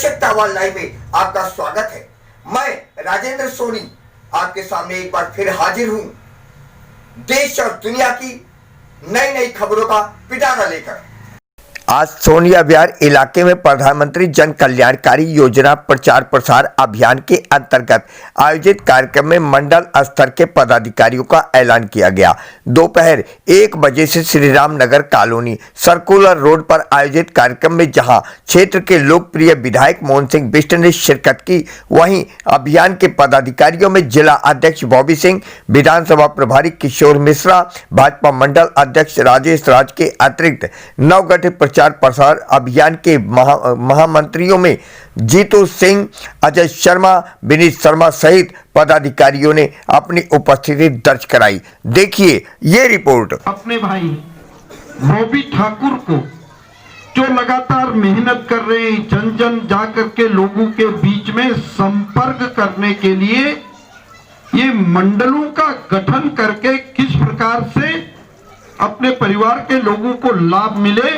आवश्यकता वाला लाइव में आपका स्वागत है। मैं राजेंद्र सोनी आपके सामने एक बार फिर हाजिर हूं, देश और दुनिया की नई नई खबरों का पिटारा लेकर। आज सोनिया विहार इलाके में प्रधानमंत्री जन कल्याणकारी योजना प्रचार प्रसार अभियान के अंतर्गत आयोजित कार्यक्रम में मंडल स्तर के पदाधिकारियों का ऐलान किया गया। दोपहर 1 बजे से Shri Ram Nagar colony circular road पर आयोजित कार्यक्रम में जहां क्षेत्र के लोकप्रिय विधायक मोहन सिंह बिष्ट ने शिरकत की, वहीं अभियान के पदाधिकारियों में जिला अध्यक्ष बॉबी सिंह, विधानसभा प्रभारी किशोर मिश्रा, भाजपा मंडल अध्यक्ष राजेश राज के अतिरिक्त नवगठित प्रचार प्रसार अभियान के महामंत्रियों में जीतू सिंह, अजय शर्मा, विनीत शर्मा सहित पदाधिकारियों ने अपनी उपस्थिति दर्ज कराई। देखिए ये रिपोर्ट। अपने भाई बॉबी ठाकुर को जो लगातार मेहनत कर रहे हैं, जन जन जाकर के लोगों के बीच में संपर्क करने के लिए ये मंडलों का गठन करके किस प्रकार से अपने परिवार के लोगों को लाभ मिले,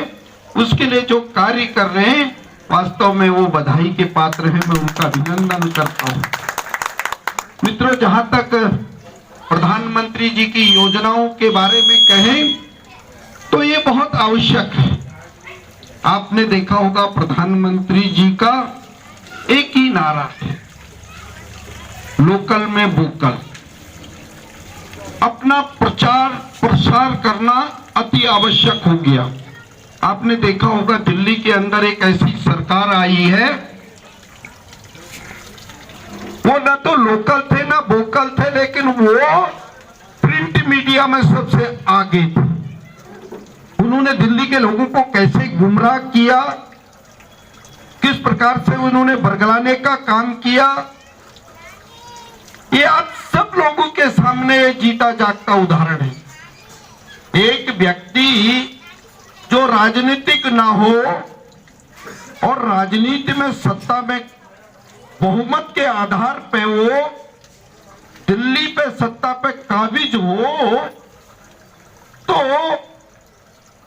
उसके लिए जो कार्य कर रहे हैं, वास्तव में वो बधाई के पात्र हैं। मैं उनका अभिनंदन करता हूं। मित्रों, जहां तक प्रधानमंत्री जी की योजनाओं के बारे में कहें तो ये बहुत आवश्यक है। आपने देखा होगा प्रधानमंत्री जी का एक ही नारा है, लोकल में वोकल। अपना प्रचार प्रसार करना अति आवश्यक हो गया। आपने देखा होगा दिल्ली के अंदर एक ऐसी सरकार आई है, वो ना तो लोकल थे ना वोकल थे, लेकिन वो प्रिंट मीडिया में सबसे आगे थे। उन्होंने दिल्ली के लोगों को कैसे गुमराह किया, किस प्रकार से उन्होंने बरगलाने का काम किया, ये आज सब लोगों के सामने जीता जागता उदाहरण है। एक व्यक्ति जो राजनीतिक ना हो और राजनीति में सत्ता में बहुमत के आधार पे वो दिल्ली पे सत्ता पे काबिज हो, तो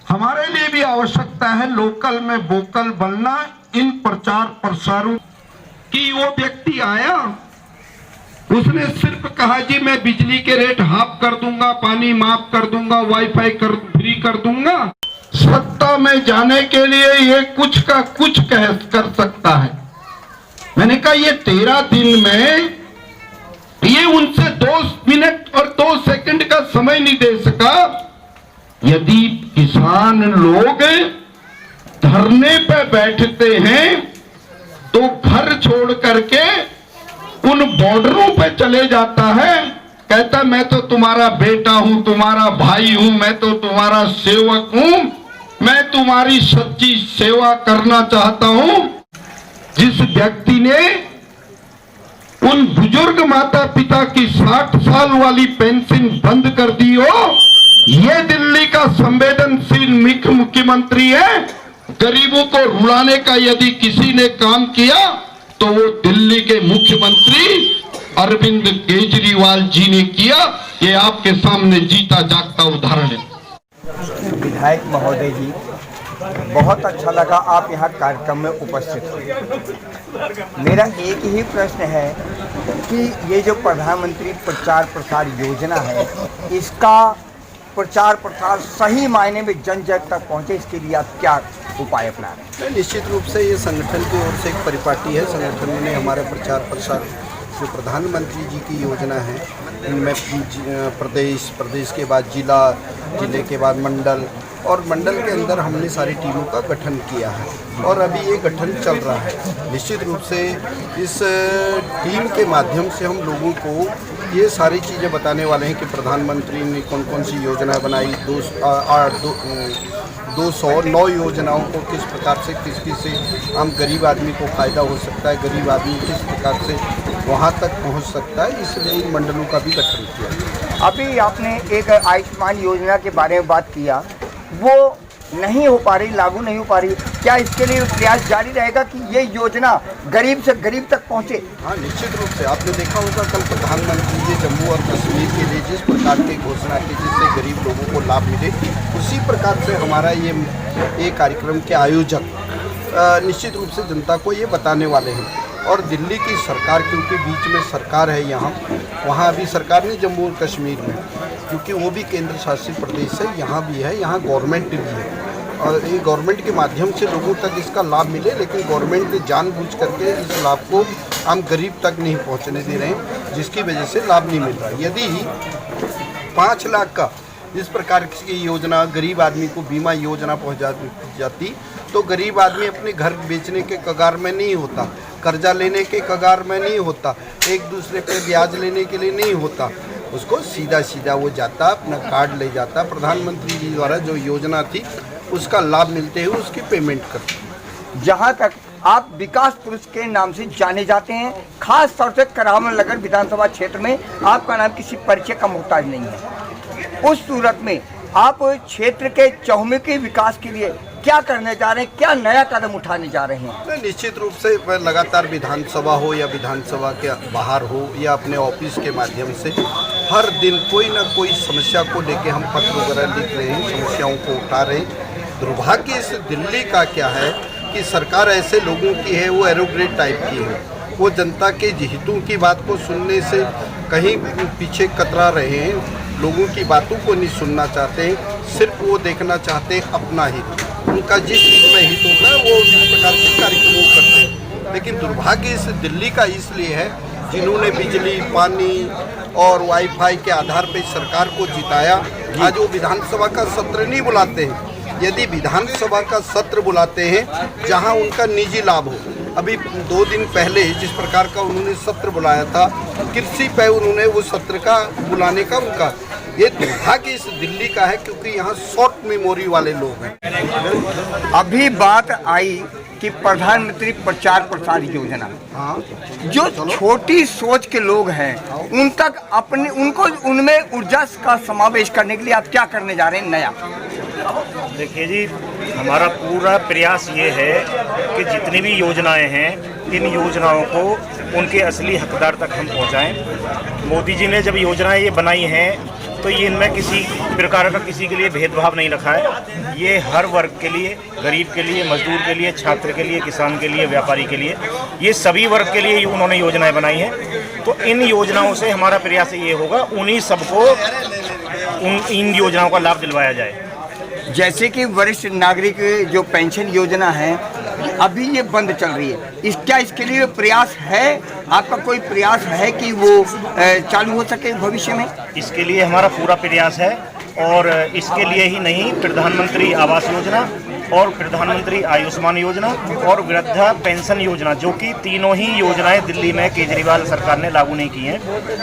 हमारे लिए भी आवश्यकता है लोकल में वोकल बनना। इन प्रचार प्रसारों की वो व्यक्ति आया, उसने सिर्फ कहा जी मैं बिजली के रेट हाफ कर दूंगा, पानी माफ कर दूंगा, वाईफाई फ्री कर दूंगा। सत्ता में जाने के लिए ये कुछ का कुछ कर सकता है। मैंने कहा ये 13 दिन में ये उनसे 2 मिनट और 2 सेकंड का समय नहीं दे सका। यदि किसान लोग धरने पे बैठते हैं तो घर छोड़ करके उन बॉर्डरों पे चले जाता है, कहता मैं तो तुम्हारा बेटा हूं, तुम्हारा भाई हूं, मैं तो तुम्हारा सेवक हूं, मैं तुम्हारी सच्ची सेवा करना चाहता हूं। जिस व्यक्ति ने उन बुजुर्ग माता पिता की 60 साल वाली पेंशन बंद कर दी हो, ये दिल्ली का संवेदनशील मुख्यमंत्री है। गरीबों को रुलाने का यदि किसी ने काम किया तो वो दिल्ली के मुख्यमंत्री अरविंद केजरीवाल जी ने किया। ये आपके सामने जीता जागता उदाहरण है। विधायक महोदय जी, बहुत अच्छा लगा आप यहाँ कार्यक्रम में उपस्थित हुए। मेरा एक ही प्रश्न है कि ये जो प्रधानमंत्री प्रचार प्रसार योजना है, इसका प्रचार प्रसार सही मायने में जन जन तक पहुँचे, इसके लिए आप क्या उपाय अपना रहे हैं? निश्चित रूप से ये संगठन की ओर से एक परिपाटी है। संगठन ने हमारे प्रचार प्रसार जो प्रधानमंत्री जी की योजना है, इनमें प्रदेश के बाद जिले के बाद मंडल, और मंडल के अंदर हमने सारी टीमों का गठन किया है और अभी ये गठन चल रहा है। निश्चित रूप से इस टीम के माध्यम से हम लोगों को ये सारी चीज़ें बताने वाले हैं कि प्रधानमंत्री ने कौन कौन सी योजना बनाई, 209 योजनाओं को किस प्रकार से किस से आम गरीब आदमी को फ़ायदा हो सकता है, गरीब आदमी किस प्रकार से वहाँ तक पहुँच सकता है, इसलिए इन मंडलों का भी गठन किया। अभी आपने एक आयुष्मान योजना के बारे में बात किया, वो नहीं हो पा रही, लागू नहीं हो पा रही, क्या इसके लिए प्रयास जारी रहेगा कि ये योजना गरीब से गरीब तक पहुंचे? हाँ, निश्चित रूप से आपने देखा होगा कल प्रधानमंत्री जी जम्मू और कश्मीर के लिए जिस प्रकार की घोषणा की जिससे गरीब लोगों को लाभ मिले, उसी प्रकार से हमारा ये कार्यक्रम के आयोजक निश्चित रूप से जनता को ये बताने वाले हैं। और दिल्ली की सरकार, क्योंकि बीच में सरकार है यहाँ, वहाँ अभी सरकार नहीं जम्मू और कश्मीर में, क्योंकि वो भी केंद्र शासित प्रदेश है, यहाँ भी है, यहाँ गवर्नमेंट भी है और ये गवर्नमेंट के माध्यम से लोगों तक इसका लाभ मिले, लेकिन गवर्नमेंट जानबूझ करके इस लाभ को आम गरीब तक नहीं पहुँचने दे रहे हैं, जिसकी वजह से लाभ नहीं मिल रहा। यदि 5 लाख का इस प्रकार की योजना गरीब आदमी को बीमा योजना पहुँचा जाती तो गरीब आदमी अपने घर बेचने के कगार में नहीं होता, कर्जा लेने के कगार में नहीं होता, एक दूसरे पे ब्याज लेने के लिए नहीं होता, उसको सीधा सीधा वो जाता, अपना कार्ड ले जाता, प्रधानमंत्री जी द्वारा जो योजना थी उसका लाभ मिलते हुए उसकी पेमेंट करता। जहाँ तक आप विकास पुरुष के नाम से जाने जाते हैं, खास तौर से करामल नगर विधानसभा क्षेत्र में आपका नाम किसी परिचय का मोहताज नहीं है। उस सूरत में आप क्षेत्र के चहुमुखी विकास के लिए क्या करने जा रहे हैं, क्या नया कदम उठाने जा रहे हैं? निश्चित रूप से लगातार विधानसभा हो या विधानसभा के बाहर हो या अपने ऑफिस के माध्यम से हर दिन कोई ना कोई समस्या को लेके हम पत्र वगैरह लिख रहे हैं, समस्याओं को उठा रहे हैं। दुर्भाग्य इस दिल्ली का क्या है कि सरकार ऐसे लोगों की है, वो एरोक्रेट टाइप की है, वो जनता के हितों की बात को सुनने से कहीं पीछे कतरा रहे हैं, लोगों की बातों को नहीं सुनना चाहते हैं, सिर्फ वो देखना चाहते हैं अपना हित। उनका जिस चीज़ में हित होता है वो इस प्रकार के कार्यक्रमों करते हैं। लेकिन दुर्भाग्य इस दिल्ली का इसलिए है जिन्होंने बिजली, पानी और वाईफाई के आधार पर सरकार को जिताया, आज वो विधानसभा का सत्र नहीं बुलाते हैं। यदि विधानसभा का सत्र बुलाते हैं जहां उनका निजी लाभ हो, अभी 2 दिन पहले जिस प्रकार का उन्होंने सत्र बुलाया था, कृषि पे उन्होंने वो सत्र का बुलाने का उनका ये दुर्भाग्य इस दिल्ली का है, क्योंकि यहाँ शॉर्ट मेमोरी वाले लोग हैं। अभी बात आई कि प्रधानमंत्री प्रचार प्रसार योजना, हाँ, जो छोटी सोच के लोग हैं उन तक अपने उनको उनमें ऊर्जा का समावेश करने के लिए आप क्या करने जा रहे हैं नया? देखिए जी, हमारा पूरा प्रयास ये है कि जितनी भी योजनाएं हैं, इन योजनाओं को उनके असली हकदार तक हम पहुंचाएं। मोदी जी ने जब योजनाएं ये बनाई हैं तो ये इनमें किसी प्रकार का किसी के लिए भेदभाव नहीं रखा है। ये हर वर्ग के लिए, गरीब के लिए, मजदूर के लिए, छात्र के लिए, किसान के लिए, व्यापारी के लिए, ये सभी वर्ग के लिए उन्होंने योजनाएं बनाई हैं। तो इन योजनाओं से हमारा प्रयास ये होगा उन्हीं सबको इन योजनाओं का लाभ दिलवाया जाए। जैसे कि वरिष्ठ नागरिक जो पेंशन योजना है अभी ये बंद चल रही है, क्या इसके लिए प्रयास है, आपका कोई प्रयास है कि वो चालू हो सके भविष्य में? इसके लिए हमारा पूरा प्रयास है और इसके लिए ही नहीं, प्रधानमंत्री आवास योजना और प्रधानमंत्री आयुष्मान योजना और वृद्धा पेंशन योजना, जो कि तीनों ही योजनाएं दिल्ली में केजरीवाल सरकार ने लागू नहीं की हैं,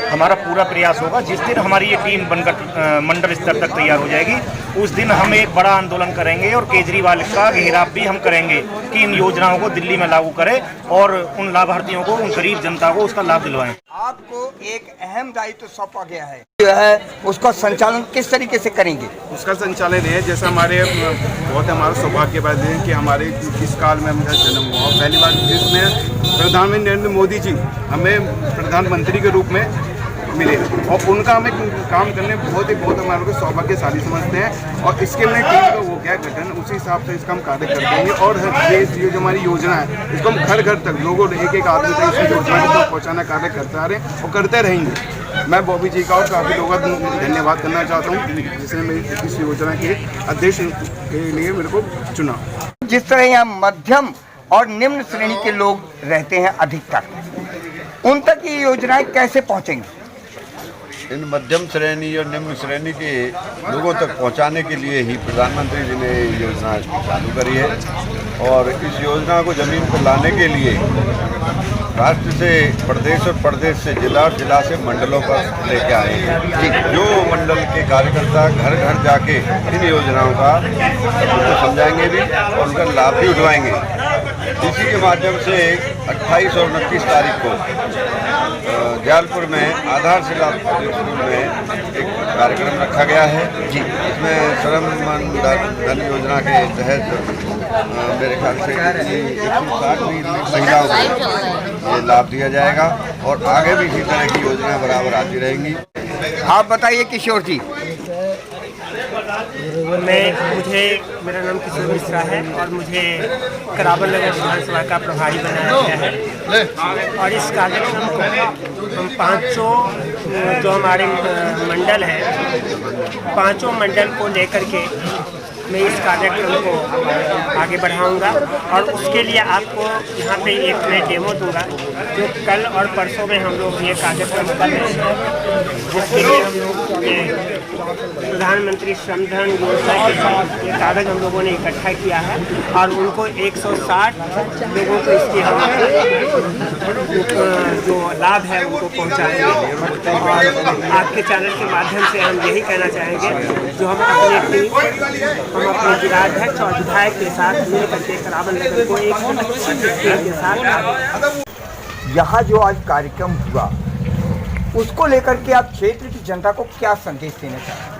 हमारा पूरा प्रयास होगा। जिस दिन हमारी ये टीम बनकर मंडल स्तर तक तैयार हो जाएगी, उस दिन हम एक बड़ा आंदोलन करेंगे और केजरीवाल का घेराव भी हम करेंगे कि इन योजनाओं को दिल्ली में लागू करें और उन लाभार्थियों को, उन गरीब जनता को उसका लाभ दिलवाएं। आपको एक अहम दायित्व सौंपा गया है, जो है उसका संचालन किस तरीके से करेंगे? उसका संचालन है, जैसा बहुत हमारा सौभाग्य बात है कि हमारे इस काल में हमारा जन्म हुआ। पहली बार जिसमें प्रधानमंत्री नरेंद्र मोदी जी हमें प्रधानमंत्री के रूप में मिले और उनका हमें काम करने बहुत हमारे को सौभाग्यशाली समझते हैं। और इसके लिए टीम का वो क्या गठन, उसी हिसाब से इसका हम कार्य कर देंगे। और ये जो हमारी योजना है इसको हम घर घर तक लोगों एक आदमी तक इस योजना को पहुँचाना कार्य करते आ रहे हैं और करते रहेंगे। मैं बॉबी जी का और काफ़ी लोगों का धन्यवाद करना चाहता हूँ जिसने मेरी इस योजना के अध्यक्ष के लिए मेरे को चुना। जिस तरह यहाँ मध्यम और निम्न श्रेणी के लोग रहते हैं अधिकतर, उन तक ये योजनाएं कैसे पहुँचेंगी? इन मध्यम श्रेणी और निम्न श्रेणी के लोगों तक पहुंचाने के लिए ही प्रधानमंत्री जी ने योजना चालू करी है और इस योजना को ज़मीन पर लाने के लिए राष्ट्र से प्रदेश और प्रदेश से जिला और जिला से मंडलों पर लेके आए हैं। जो मंडल के कार्यकर्ता घर घर जाके इन योजनाओं का उनको समझाएंगे भी और उनका लाभ भी उठवाएंगे। इसी के माध्यम से 28 और 29 तारीख को जयालपुर में आधारशिला स्कूल में एक कार्यक्रम रखा गया है जी, इसमें श्रम धन योजना के तहत मेरे ख्याल से 160 महिलाओं को ये लाभ दिया जाएगा और आगे भी इसी तरह की योजनाएं बराबर आती रहेंगी। आप बताइए किशोर जी। मेरा नाम किशोर मिश्रा है और मुझे करावल नगर विधानसभा का प्रभारी बनाया गया है। और इस कार्यक्रम को हम पांचों जो हमारे मंडल हैं, पांचों मंडल को लेकर के मैं इस कार्यक्रम को आगे बढ़ाऊंगा और उसके लिए आपको यहाँ पे एक मैं डेमो दूंगा जो कल और परसों में हम लोग ये कार्यक्रम कर रहे हैं, जिसके लिए हम लोग प्रधानमंत्री श्रमधन योजना के ये कागज़ हम लोगों ने इकट्ठा किया है और उनको 160 लोगों को इसकी हम जो लाभ है उनको पहुँचाएंगे। और आपके चैनल के माध्यम से हम यही कहना चाहेंगे, जो हम अपने जिलाध्यक्ष और विधायक के साथ मिलकर के करावल नगर को एक के साथ यहाँ जो आज कार्यक्रम हुआ उसको लेकर के आप क्षेत्र की जनता को क्या संदेश देना चाहते हैं?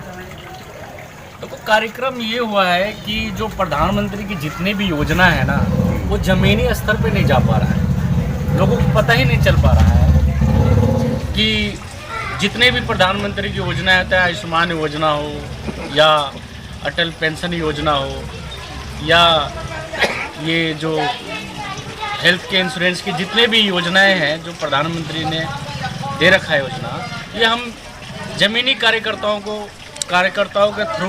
तो कार्यक्रम ये हुआ है कि जो प्रधानमंत्री की जितने भी योजना है ना, वो ज़मीनी स्तर पे नहीं जा पा रहा है। लोगों को पता ही नहीं चल पा रहा है कि जितने भी प्रधानमंत्री की योजना होता है, आयुष्मान योजना हो या अटल पेंशन योजना हो या ये जो हेल्थ के इंश्योरेंस की जितने भी योजनाएं हैं जो प्रधानमंत्री ने दे रखा है योजना, ये हम ज़मीनी कार्यकर्ताओं के थ्रू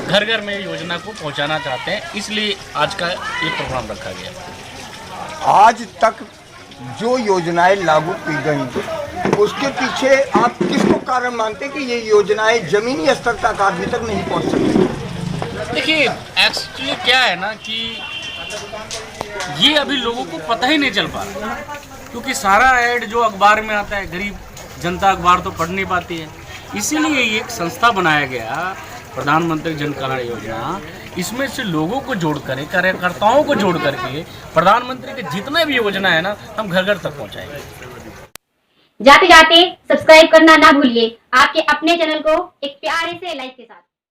घर घर में योजना को पहुंचाना चाहते हैं, इसलिए आज का ये प्रोग्राम रखा गया। आज तक जो योजनाएं लागू की गई उसके पीछे आप किसको कारण मानते हैं कि ये योजनाएं जमीनी स्तर तक आदमी तक नहीं पहुंच सकती? देखिए, एक्चुअली क्या है ना कि ये अभी लोगों को पता ही नहीं चल पा रहा, क्योंकि सारा ऐड जो अखबार में आता है, गरीब जनता अखबार तो पढ़ नहीं पाती है। इसीलिए एक संस्था बनाया गया, प्रधानमंत्री जन कल्याण योजना। इसमें से लोगों को जोड़ कर, कार्यकर्ताओं को जोड़ करके प्रधानमंत्री के जितना भी योजना है ना, हम घर घर तक पहुंचाएंगे। जाते जाते सब्सक्राइब करना ना भूलिए, आपके अपने चैनल को एक प्यारे से लाइक के साथ।